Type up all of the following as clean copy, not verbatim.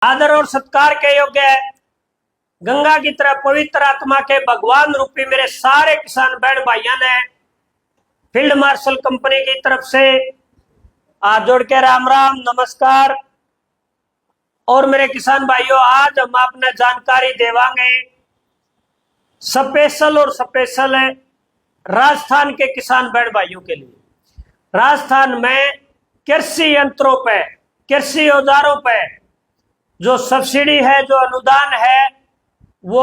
आदर और सत्कार के योग्य है। गंगा की तरह पवित्र आत्मा के भगवान रूपी मेरे सारे किसान बहन भाइयों ने फील्ड मार्शल कंपनी की तरफ से हाथ जोड़ के राम राम नमस्कार। और मेरे किसान भाइयों, आज हम आपने जानकारी देवांगे स्पेशल और स्पेशल है राजस्थान के किसान बहन भाइयों के लिए। राजस्थान में कृषि यंत्रों पे, कृषि औजारों पे जो सब्सिडी है, जो अनुदान है, वो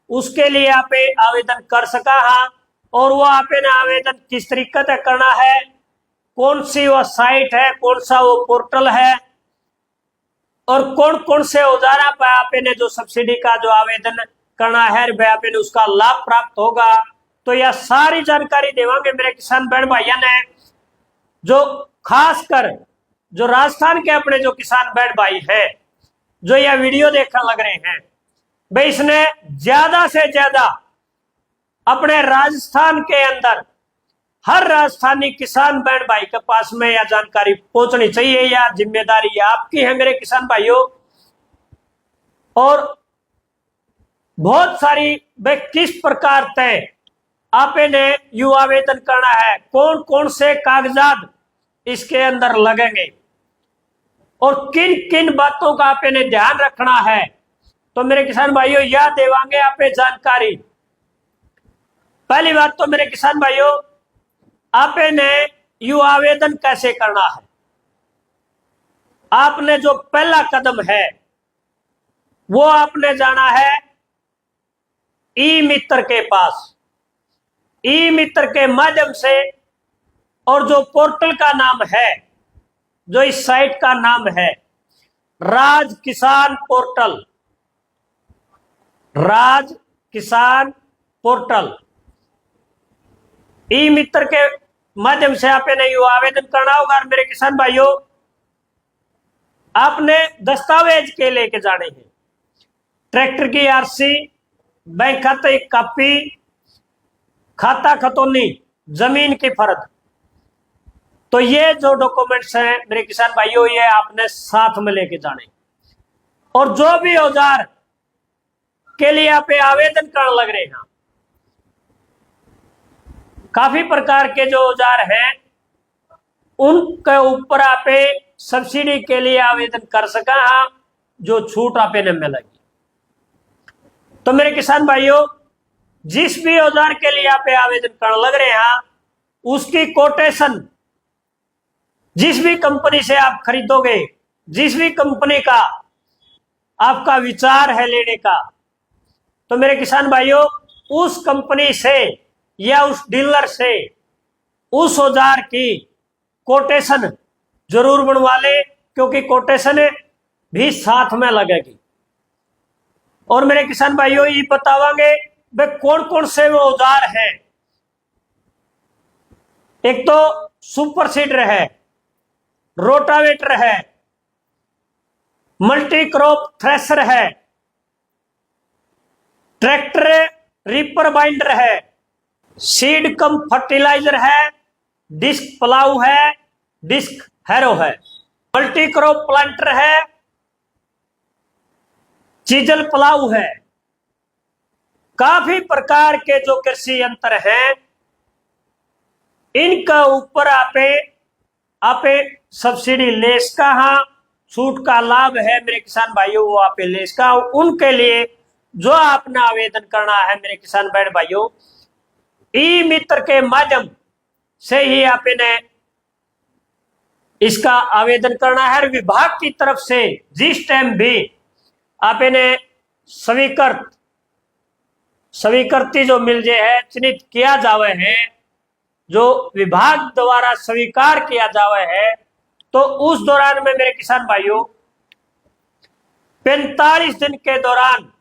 उसके लिए आप आवेदन कर सका। हाँ, और वो आपने आवेदन किस तरीके से करना है, कौन सी वो साइट है, कौन सा वो पोर्टल है, और कौन कौन से औजारा पे आपने जो सब्सिडी का जो आवेदन करना है आपने उसका लाभ प्राप्त होगा। तो यह सारी जानकारी देवांगे मेरे किसान बहन भाइयों ने, जो खासकर जो राजस्थान के अपने जो किसान बहन भाई है जो यह वीडियो देखने लग रहे हैं, भाई इसने ज्यादा से ज्यादा अपने राजस्थान के अंदर हर राजस्थानी किसान बहन भाई के पास में यह जानकारी पहुंचनी चाहिए। यह जिम्मेदारी आपकी है मेरे किसान भाइयों। और बहुत सारी भाई किस प्रकार तय आपने यू आवेदन करना है, कौन कौन से कागजात इसके अंदर लगेंगे और किन किन बातों का आपने ध्यान रखना है, तो मेरे किसान भाइयों यह देवांगे आप जानकारी। पहली बात तो मेरे किसान भाइयों, आपने यू आवेदन कैसे करना है। आपने जो पहला कदम है वो आपने जाना है ई मित्र के पास। ई मित्र के माध्यम से, और जो पोर्टल का नाम है, जो इस साइट का नाम है राज किसान पोर्टल, राज किसान पोर्टल, ई मित्र के माध्यम से आपने यू आवेदन करना होगा। मेरे किसान भाइयों, आपने दस्तावेज के लेके जाने हैं, ट्रैक्टर की आरसी, बैंक खाते की कॉपी, खाता खतौनी, जमीन की फर्द। तो ये जो डॉक्यूमेंट्स हैं मेरे किसान भाइयों, ये आपने साथ में लेके जाने। और जो भी औजार के लिए आप आवेदन करने लग रहे हैं, काफी प्रकार के जो औजार हैं उनके ऊपर आप सब्सिडी के लिए आवेदन कर सका, जो छूट आपने मिलेगी। तो मेरे किसान भाइयों, जिस भी औजार के लिए आप आवेदन करने लग रहे हैं उसकी कोटेशन, जिस भी कंपनी से आप खरीदोगे, जिस भी कंपनी का आपका विचार है लेने का, तो मेरे किसान भाइयों उस कंपनी से या उस डीलर से उस औजार की कोटेशन जरूर बनवा ले, क्योंकि कोटेशन भी साथ में लगेगी। और मेरे किसान भाइयों ये बतावांगे वे कौन कौन से वो औजार हैं। एक तो सुपर सीडर है, रोटावेटर है, मल्टी क्रॉप थ्रेशर है, ट्रैक्टर रीपर बाइंडर है, सीड कम फर्टिलाइजर है, डिस्क प्लाऊ है, डिस्क हैरो है, मल्टी क्रॉप प्लांटर है, चीजल प्लाऊ है। काफी प्रकार के जो कृषि यंत्र हैं इनका ऊपर आप सब्सिडी ले सका, छूट का लाभ है मेरे किसान भाइयों, वो आप ले सका। उनके लिए जो आपने आवेदन करना है मेरे किसान बहन भाइयों, ई मित्र के माध्यम से ही आपने इसका आवेदन करना है। विभाग की तरफ से जिस टाइम भी आपने स्वीकृति जो मिल जाए है, चिन्हित किया जावे है, जो विभाग द्वारा स्वीकार किया जावे है, तो उस दौरान में मेरे किसान भाइयों 45 दिन के दौरान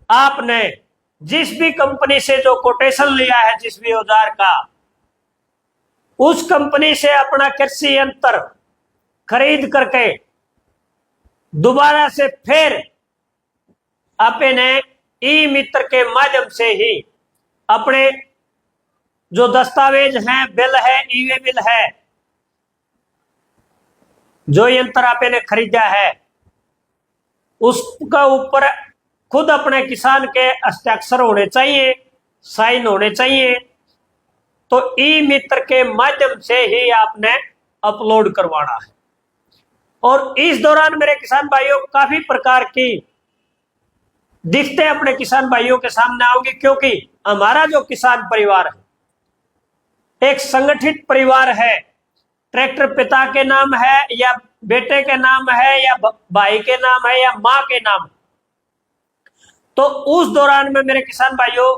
आपने जिस भी कंपनी से जो कोटेशन लिया है, जिस भी औजार का, उस कंपनी से अपना कृषि यंत्र खरीद करके दोबारा से फिर आपने ई मित्र के माध्यम से ही अपने जो दस्तावेज हैं, बिल है, ई-वे बिल है, जो यंत्र आपने खरीदा है उसका ऊपर खुद अपने किसान के हस्ताक्षर होने चाहिए, साइन होने चाहिए। तो ई मित्र के माध्यम से ही आपने अपलोड करवाना है। और इस दौरान मेरे किसान भाइयों काफी प्रकार की दिक्कतें अपने किसान भाइयों के सामने आएंगी, क्योंकि हमारा जो किसान परिवार है एक संगठित परिवार है। ट्रैक्टर पिता के नाम है या बेटे के नाम है या भाई के नाम है या मां के नाम। तो उस दौरान में मेरे किसान भाइयों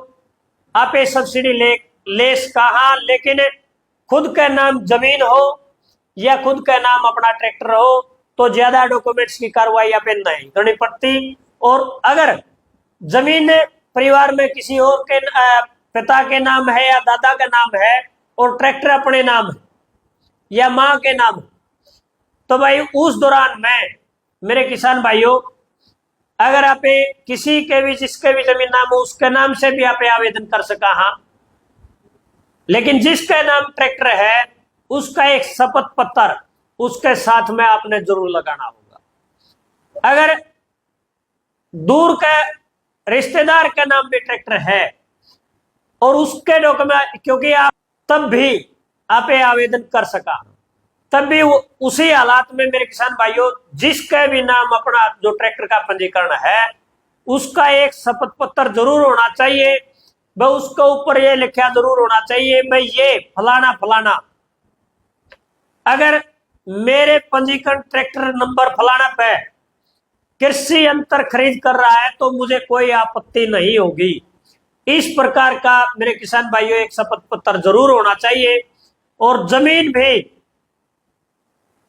आप ये सब्सिडी ले कहा, लेकिन खुद के नाम जमीन हो या खुद के नाम अपना ट्रैक्टर हो तो ज्यादा डॉक्यूमेंट्स की कार्रवाई आप नहीं करनी पड़ती। और अगर जमीन परिवार में किसी और के पिता के नाम है या दादा का नाम है और ट्रैक्टर अपने नाम है या मां के नाम, तो भाई उस दौरान में मेरे किसान भाइयों अगर आप किसी के भी जिसके भी जमीन नाम हो उसके नाम से भी आप आवेदन कर सका। हाँ, लेकिन जिसके नाम ट्रैक्टर है उसका एक शपथ पत्र उसके साथ में आपने जरूर लगाना होगा। अगर दूर के रिश्तेदार के नाम भी ट्रैक्टर है और उसके डॉक्यूमेंट, क्योंकि आप तब भी आप आवेदन कर सका, तब भी उसी हालात में मेरे किसान भाइयों जिसके भी नाम अपना जो ट्रैक्टर का पंजीकरण है उसका एक शपथ पत्र जरूर होना चाहिए। वह उसके ऊपर ये लिखा जरूर होना चाहिए भाई ये फलाना फलाना, अगर मेरे पंजीकरण ट्रैक्टर नंबर फलाना पे कृषि यंत्र खरीद कर रहा है तो मुझे कोई आपत्ति नहीं होगी। इस प्रकार का मेरे किसान भाइयों एक शपथ पत्र जरूर होना चाहिए। और जमीन भी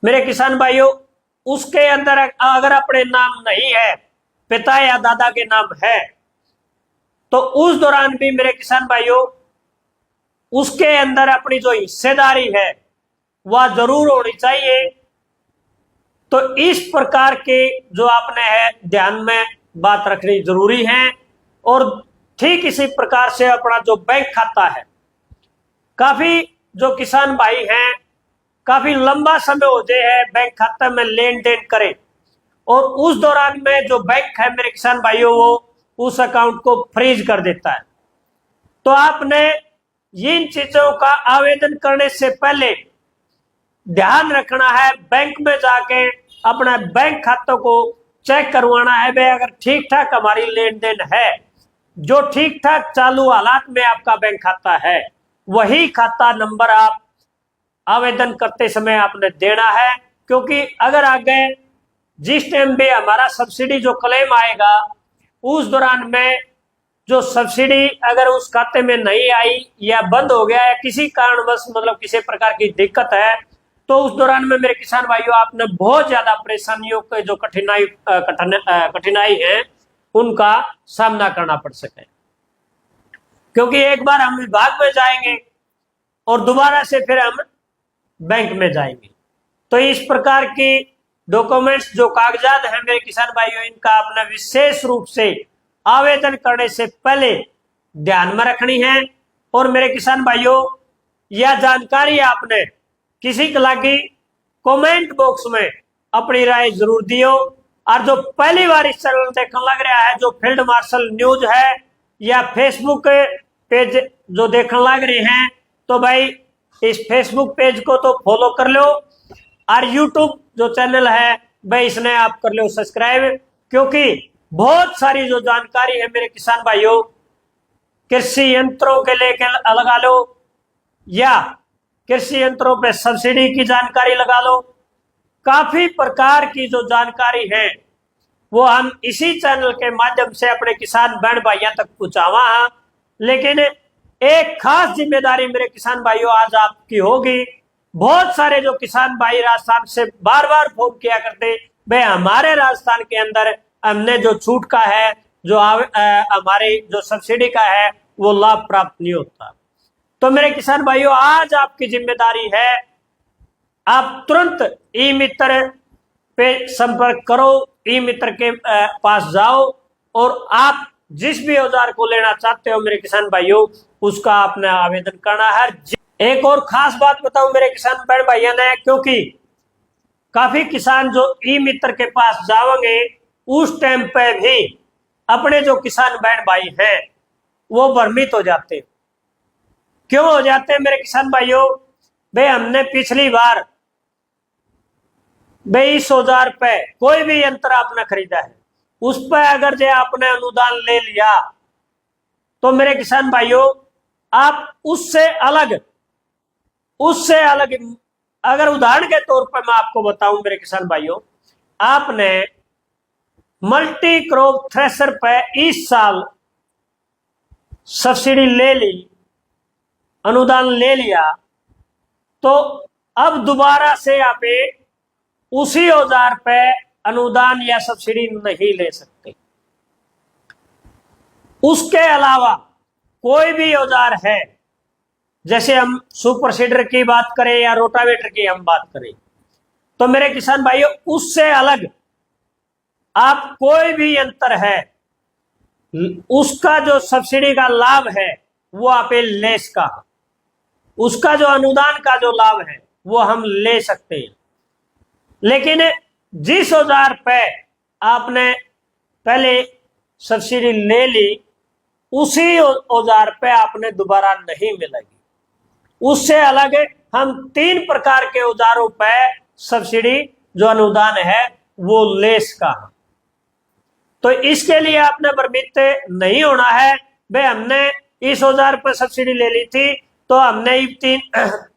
मेरे किसान भाइयों उसके अंदर अगर अपने नाम नहीं है, पिता या दादा के नाम है, तो उस दौरान भी मेरे किसान भाइयों उसके अंदर अपनी जो हिस्सेदारी है वह जरूर होनी चाहिए। तो इस प्रकार के जो आपने है ध्यान में बात रखनी जरूरी है। और ठीक इसी प्रकार से अपना जो बैंक खाता है, काफी जो किसान भाई हैं काफी लंबा समय हो जाए है बैंक खाते में लेन देन करें और उस दौरान में जो बैंक है मेरे किसान भाइयों वो उस अकाउंट को फ्रीज कर देता है। तो आपने इन चीजों का आवेदन करने से पहले ध्यान रखना है, बैंक में जाके अपना बैंक खातों को चेक करवाना है भाई अगर ठीक ठाक हमारी लेन देन है, जो ठीक ठाक चालू हालात में आपका बैंक खाता है वही खाता नंबर आप आवेदन करते समय आपने देना है। क्योंकि अगर आगे जिस टाइम भी हमारा सब्सिडी जो क्लेम आएगा उस दौरान में जो सब्सिडी अगर उस खाते में नहीं आई या बंद हो गया या किसी कारणवश मतलब किसी प्रकार की दिक्कत है तो उस दौरान में मेरे किसान भाइयों आपने बहुत ज्यादा परेशानियों के जो कठिनाई है उनका सामना करना पड़ सके। क्योंकि एक बार हम विभाग में जाएंगे और दोबारा से फिर हम बैंक में जाएंगे, तो इस प्रकार की डॉक्यूमेंट्स जो कागजात हैं मेरे किसान भाइयों इनका अपना विशेष रूप से आवेदन करने से पहले ध्यान में रखनी है। और मेरे किसान भाइयों यह जानकारी आपने किसी के लागी कमेंट बॉक्स में अपनी राय जरूर दियो। और जो पहली बार इस चैनल देखने लग रहा है जो फील्ड मार्शल न्यूज है या फेसबुक पेज जो देखने लग रहे हैं तो भाई इस फेसबुक पेज को तो फॉलो कर लो और यूट्यूब जो चैनल है भाई इसने आप कर लो सब्सक्राइब। क्योंकि बहुत सारी जो जानकारी है मेरे किसान भाइयों कृषि यंत्रों के लेकर लगा लो या कृषि यंत्रों पे सब्सिडी की जानकारी लगा लो, काफी प्रकार की जो जानकारी है वो हम इसी चैनल के माध्यम से अपने किसान बहन भाइयों तक पहुंचावा। लेकिन एक खास जिम्मेदारी मेरे किसान भाइयों आज आपकी होगी। बहुत सारे जो किसान भाई राजस्थान से बार बार फोन किया करते भाई हमारे राजस्थान के अंदर हमने जो छूट का है जो हमारे जो सब्सिडी का है वो लाभ प्राप्त नहीं होता। तो मेरे किसान भाइयों आज आपकी जिम्मेदारी है आप तुरंत ई मित्र पे संपर्क करो, ई मित्र के पास जाओ और आप जिस भी औजार को लेना चाहते हो मेरे किसान भाइयों उसका आपने आवेदन करना है। एक और खास बात बताऊं मेरे किसान बहन भाइयों ने, क्योंकि काफी किसान जो ई मित्र के पास जाओगे उस टाइम पे भी अपने जो किसान बहन भाई हैं वो भ्रमित हो जाते। क्यों हो जाते हैं मेरे किसान भाइयों? भाई हमने पिछली बार 22,000 रुपए कोई भी यंत्र आपने खरीदा है, उस पर अगर जो आपने अनुदान ले लिया तो मेरे किसान भाइयों आप उससे अलग अगर उदाहरण के तौर पर मैं आपको बताऊं मेरे किसान भाइयों, आपने मल्टी क्रॉप थ्रेशर पे इस साल सब्सिडी ले ली, अनुदान ले लिया, तो अब दोबारा से आप उसी औजार पे अनुदान या सब्सिडी नहीं ले सकते। उसके अलावा कोई भी औजार है, जैसे हम सुपर सीडर की बात करें या रोटावेटर की हम बात करें, तो मेरे किसान भाइयों उससे अलग आप कोई भी यंत्र है उसका जो सब्सिडी का लाभ है वो आप लेस का, उसका जो अनुदान का जो लाभ है वो हम ले सकते हैं। लेकिन जिस औजार पे आपने पहले सब्सिडी ले ली उसी औजार पे आपने दोबारा नहीं मिलेगी। उससे अलग हम 3 प्रकार के औजारों पे सब्सिडी जो अनुदान है वो लेस का। तो इसके लिए आपने भ्रमित नहीं होना है। भाई हमने इस औजार पर सब्सिडी ले ली थी तो हमने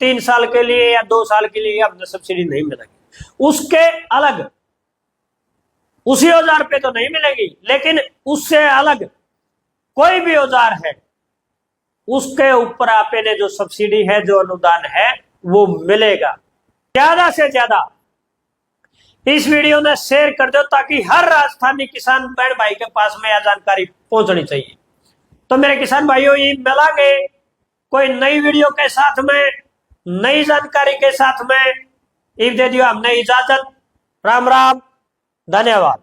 3 साल के लिए या 2 साल के लिए हमने सब्सिडी नहीं मिलेगी। उसके अलग उसी औजार पे तो नहीं मिलेगी, लेकिन उससे अलग कोई भी औजार है उसके ऊपर आपने जो सब्सिडी है जो अनुदान है वो मिलेगा। ज्यादा से ज्यादा इस वीडियो में शेयर कर दो ताकि हर राजस्थानी किसान बहन भाई के पास में यह जानकारी पहुंचनी चाहिए। तो मेरे किसान भाइयों ये मिलांगे कोई नई वीडियो के साथ में, नई जानकारी के साथ में। दे दियो हमने इजाजत। राम राम, धन्यवाद।